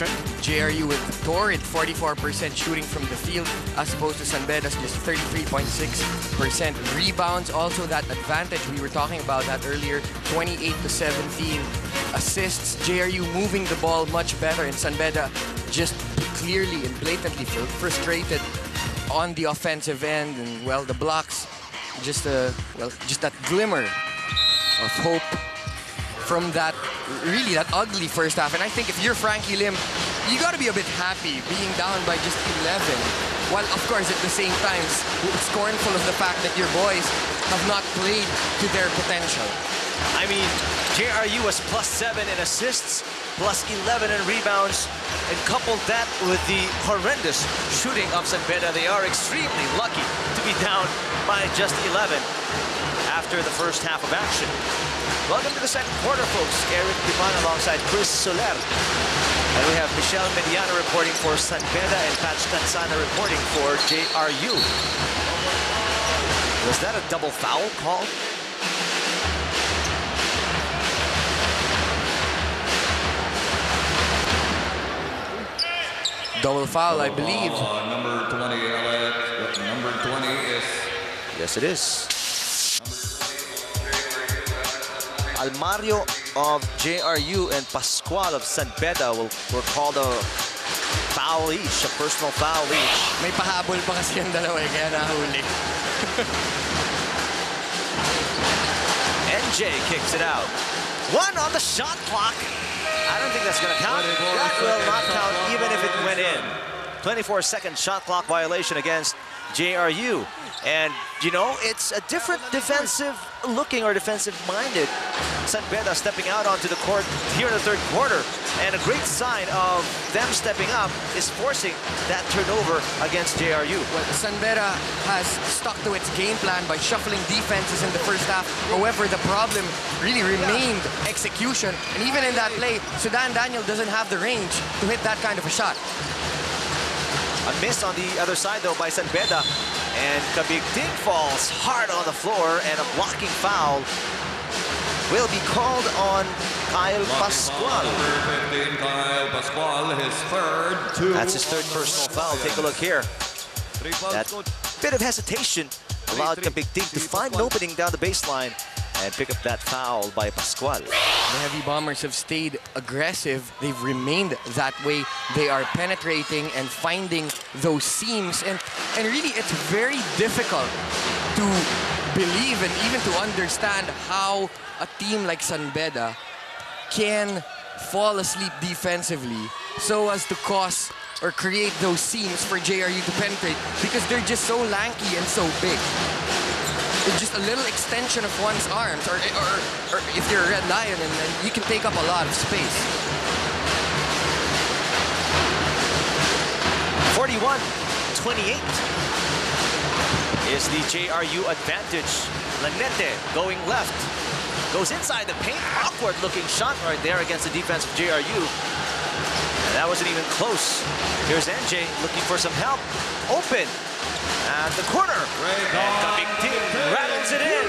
action. JRU with torrid 44% shooting from the field as opposed to San Beda's just 33.6%. Rebounds, also that advantage, we were talking about that earlier, 28-17. Assists, JRU moving the ball much better, and San Beda just clearly and blatantly frustrated on the offensive end. And well, the blocks, just that glimmer of hope from that ugly first half. And I think if you're Frankie Lim, you got to be a bit happy being down by just 11, while of course at the same time scornful of the fact that your boys have not played to their potential. I mean, JRU was +7 in assists, +11 in rebounds, and coupled that with the horrendous shooting of San Beda. They are extremely lucky to be down by just 11 after the first half of action. Welcome to the second quarter, folks. Eric Diman alongside Chris Soler. And we have Michelle Mediana reporting for San Beda and Patch Tansana reporting for JRU. Was that a double foul call? Double foul, I believe. Number 20, Alex. Number 20 is... Yes, it is. Almario of JRU and Pascual of San Beda were called a foul each, a personal foul each. May pahabol pa kasi yung dalawa kaya nahuli. NJ kicks it out. One on the shot clock. I don't think that's going to count. That will not count even if it went in. 24-second shot clock violation against JRU. And, you know, it's a different defensive-looking or defensive-minded San Beda stepping out onto the court here in the third quarter. And a great sign of them stepping up is forcing that turnover against JRU. Well, San Beda has stuck to its game plan by shuffling defenses in the first half. However, the problem really remained execution. And even in that play, Sudan Daniel doesn't have the range to hit that kind of a shot. A miss on the other side, though, by San Beda. And Kabigting falls hard on the floor, and a blocking foul will be called on Kyle Pascual. Kyle Pascual, his third. That's his third personal foul. Take a look here. That bit of hesitation allowed Kabigting to find an opening down the baseline and pick up that foul by Pascual. The Heavy Bombers have stayed aggressive. They've remained that way. They are penetrating and finding those seams. And really, it's very difficult to believe and even to understand how a team like San Beda can fall asleep defensively so as to cause or create those seams for JRU to penetrate, because they're just so lanky and so big. It's just a little extension of one's arms, or if you're a Red Lion, and you can take up a lot of space. 41-28 is the JRU advantage. Lanete going left, goes inside the paint. Awkward looking shot right there against the defense of JRU. And that wasn't even close. Here's NJ looking for some help. Open at the corner. And Kabigting rattles it in.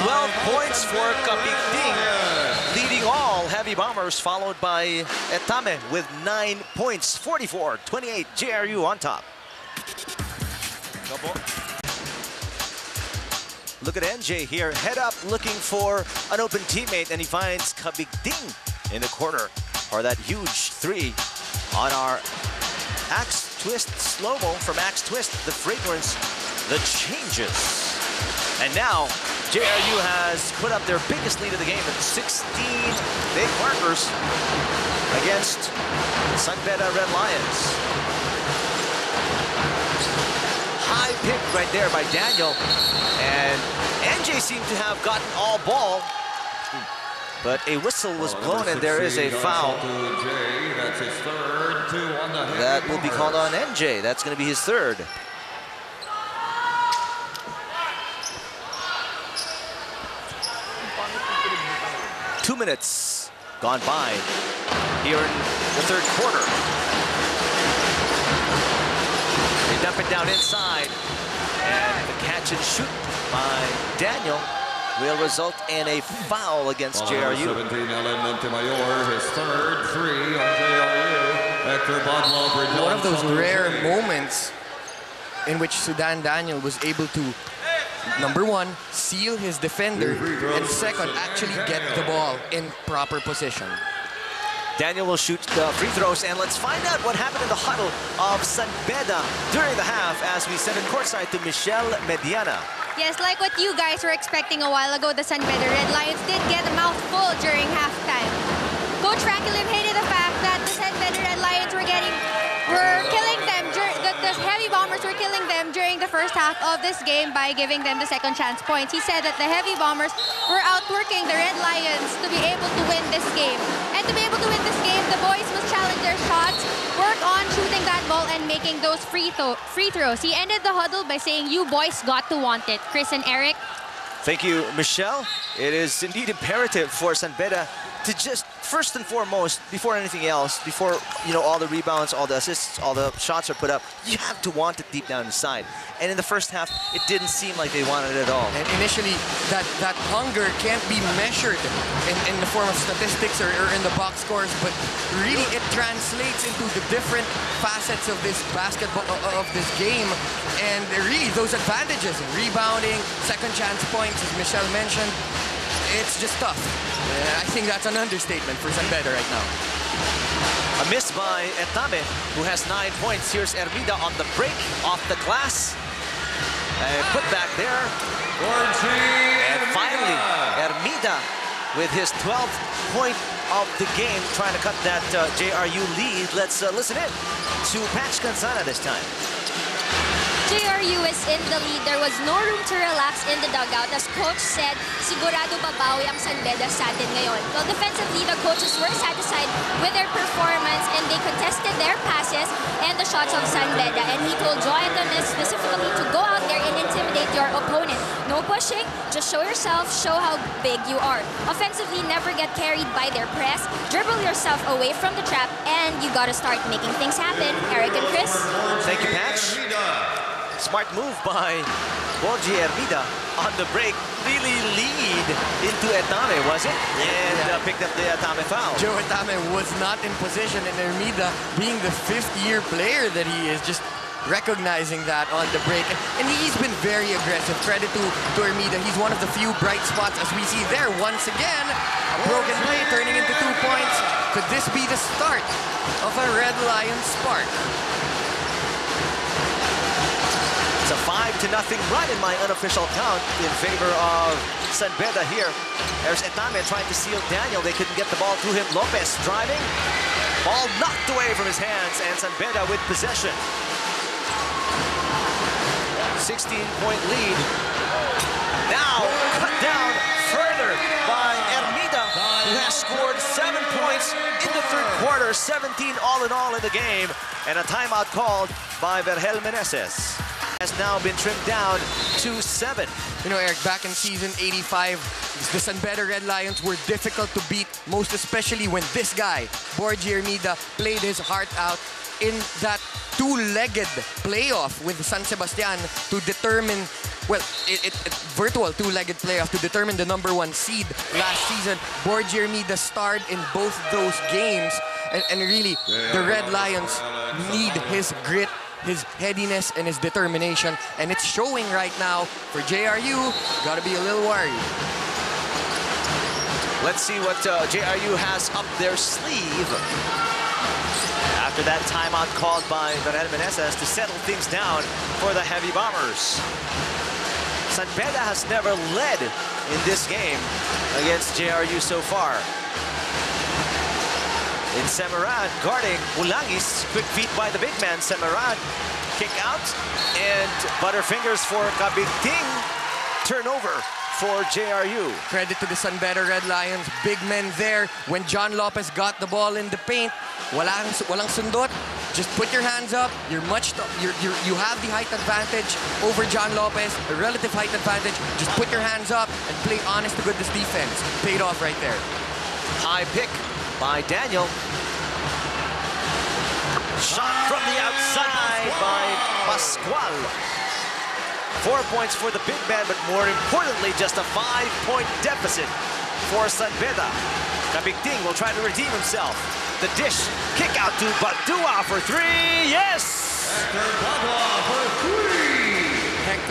12 points for Kabigting, leading all Heavy Bombers, followed by Etame with 9 points. 44-28, JRU on top. Look at NJ here, head up looking for an open teammate, and he finds Kabigting in the corner for that huge three on our Axe Twist slow-mo from Axe Twist, the fragrance that changes. And now, JRU has put up their biggest lead of the game at 16 big markers against San Beda Red Lions. High pick right there by Daniel. And NJ seemed to have gotten all ball, but a whistle was blown and there is a foul. That's his third, 2 on the That will be called on NJ. That's going to be his third. Two minutes gone by here in the third quarter. They dump it down inside, and the catch and shoot by Daniel will result in a foul against JRU. 17, Alan Montemayor, his third 3 on One of those rare moments in which Sudan Daniel was able to, number one, seal his defender, and second, actually get the ball in proper position. Daniel will shoot the free throws, and let's find out what happened in the huddle of San Beda during the half as we send it courtside to Michelle Mediana. Yes, like what you guys were expecting a while ago, the San Beda Red Lions did get a mouthful during halftime. Coach Franklin hated the fact that the San Beda Red Lions were killing them, the Heavy Bombers were killing them during the first half of this game by giving them the second chance points. He said that the Heavy Bombers were outworking the Red Lions to be able to win this game. And to be able to win this game, the boys must challenge their shots, work on shooting that ball and making those free throws. He ended the huddle by saying, "You boys got to want it." Chris and Eric. Thank you, Michelle. It is indeed imperative for San Beda to just, first and foremost, before anything else, before all the rebounds, all the assists, all the shots are put up, you have to want it deep down inside. And in the first half, it didn't seem like they wanted it at all. And initially, that hunger can't be measured in the form of statistics or in the box scores, but really it translates into the different facets of this basketball, of this game. And really, those advantages, rebounding, second chance points, as Michelle mentioned, it's just tough. I think that's an understatement for San Beda right now. A miss by Etame, who has 9 points. Here's Hermida on the break, off the glass. Put back there. And finally, Hermida with his 12th point of the game, trying to cut that JRU lead. Let's listen in to Patch Cansana this time. JRU is in the lead. There was no room to relax in the dugout. As coach said, sigurado babawi ang San Beda sa atin ngayon. Well, defensively, the coaches were satisfied with their performance and they contested their passes and the shots of San Beda. And he told Jonathan specifically to go out there and intimidate your opponent. No pushing, just show yourself, show how big you are. Offensively, never get carried by their press. Dribble yourself away from the trap and you gotta start making things happen. Eric and Chris. Thank you, Patch. Smart move by Borgi Hermida on the break. Really lead into Etame, was it? And picked up the Etame foul. Joe Etame was not in position, and Hermida, being the fifth-year player that he is, just recognizing that on the break. And he's been very aggressive. Credit to Hermida. He's one of the few bright spots, as we see there. Once again, a broken play turning into 2 points. Could this be the start of a Red Lion spark? It's a 5-0 run in my unofficial count in favor of San Beda here. There's Etame trying to seal Daniel. They couldn't get the ball to him. Lopez driving. Ball knocked away from his hands, and San Beda with possession. 16-point lead. Now cut down further by Hermida, who has scored 7 points in the third quarter. 17 all in all in the game. And a timeout called by Vergel Meneses. Has now been trimmed down to 7. Eric, back in season 85, the San Beda Red Lions were difficult to beat, most especially when this guy, Borgi Hermida, played his heart out in that two-legged playoff with San Sebastian to determine, well, virtual two-legged playoff to determine the #1 seed last season. Borgi Hermida starred in both those games, and really, the Red Lions need his grit, his headiness, and his determination, and it's showing right now for JRU. Gotta be a little worried. Let's see what JRU has up their sleeve after that timeout called by Vergel Meneses to settle things down for the Heavy Bombers. San Beda has never led in this game against JRU so far. In Semerad guarding Ulangis. Quick feet by the big man, Semerad. Kick out, and Butterfingers for Kabigting. Turnover for JRU. Credit to the San Beda Red Lions. Big men there. When John Lopez got the ball in the paint, walang sundot. Just put your hands up. You have the height advantage over John Lopez, a relative height advantage. Just put your hands up and play honest to goodness defense. Paid off right there. High pick by Daniel. Shot from the outside by Pascual. 4 points for the big man, but more importantly, just a 5-point deficit for San Beda. Kabigting will try to redeem himself. The dish, kick out to Badua for three. Yes!